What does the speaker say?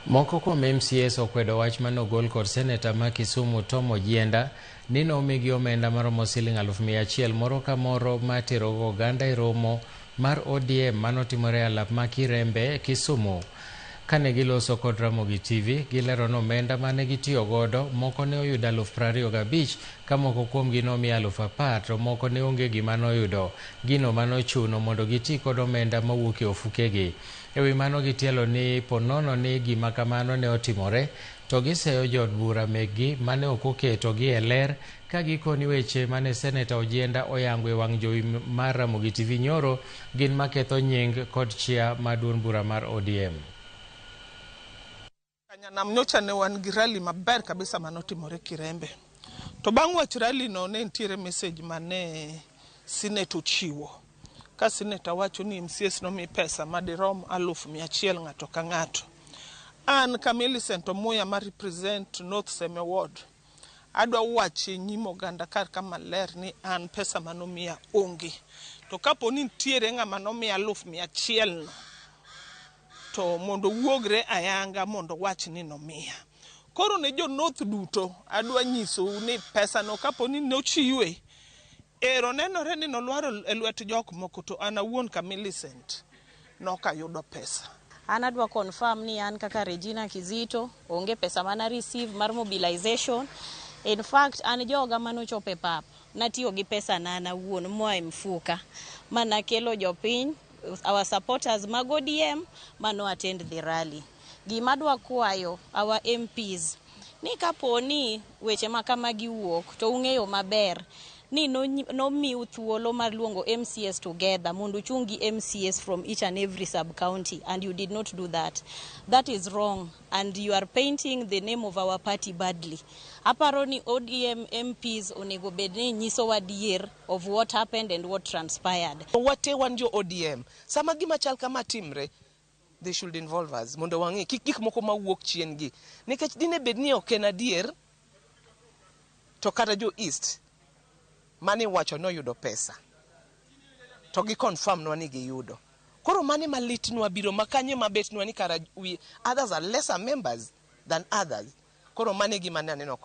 Moko kuom MCAs okwedo wach manogol kod seneta ma Kisumu Tom Ojienda ni nomigi omenda maromo Sh100,000 moro ka moro materogo oganda e romo mar ODM manotimore alap ma Kirembe, Kisumu. Kane giloso kod Ramogi TV, gilero ni omenda mane gitiyo godo, moko ne oyudo 25,000 ka moko kuomgi nomi 10,000 to moko ne onge gima noyudo. Gino manochuno mondo giti kod omenda mawuok e ofukegi. Ewi mano gitielo ni ponono ni gima kamano ne otimore, to giseyo jod bura meggi mane ok oketogi e ler ka gikoni weche mane seneta Ojienda oyango e wang' jowi mar Ramogi TV nyoro gin maketho nying kod chia maduong' bura mar ODM. Nam nyocha ne wan gi rally maber kabisa manotimore Kirembe. To bang' wach rally no ne ntiere message mane Senator ochiwo. Ka Senator wacho ni MCAs nomi pesa madirom 100,000 ng'ato ka ng'ato. An ka Millicent Omuya ma represent North Seme Ward. Adwa wache nyimo oganda kar kama ler ni an pesa manomiya onge. To kapo ni ntiere ng'ama nomiya 100,000 no, to mondo wuogre ayanga mondo wach ni nomiya. Koro ne jo North duto adwa nyiso ni pesa no kapo ni nochiwe, ero nenore ni nolwaro e lwet jok moko, to an awuon ka Millicent nokayudo pesa. An adwa confirm ni an kaka Regina Kizito onge pesa mana receive mar mobilization. In fact, an joga manochope pap natiyo gi pesa na awuon moa e mfuka mana kelo jopiny, our supporters mag ODM mano attend the rally. Gima dwa kwayo our MPs ni kaponi weche makamagi wuok to ung'eyo maber ni nomiu thuolo mar luongo MCAs together mondo chungi MCAs from each and every sub-county, and you did not do that. That is wrong, and you are painting the name of our party badly. Aparo ni ODM MPs onego bedni nyiso wadier of what happened and what transpired. Wate wanjo ODM. Sama gima chal kama timre, they should involve us. Mondo wang'e kik moko mawuok chien gi. Nikech dine bedni ok en adier, to kata jo East mane wacho no yudo pesa to gi confirm nwa ni giyudo. Koro mane malitnwa biro makanye mabetnwa ni kara we others are lesser members than others. Koro mane gima ne aneno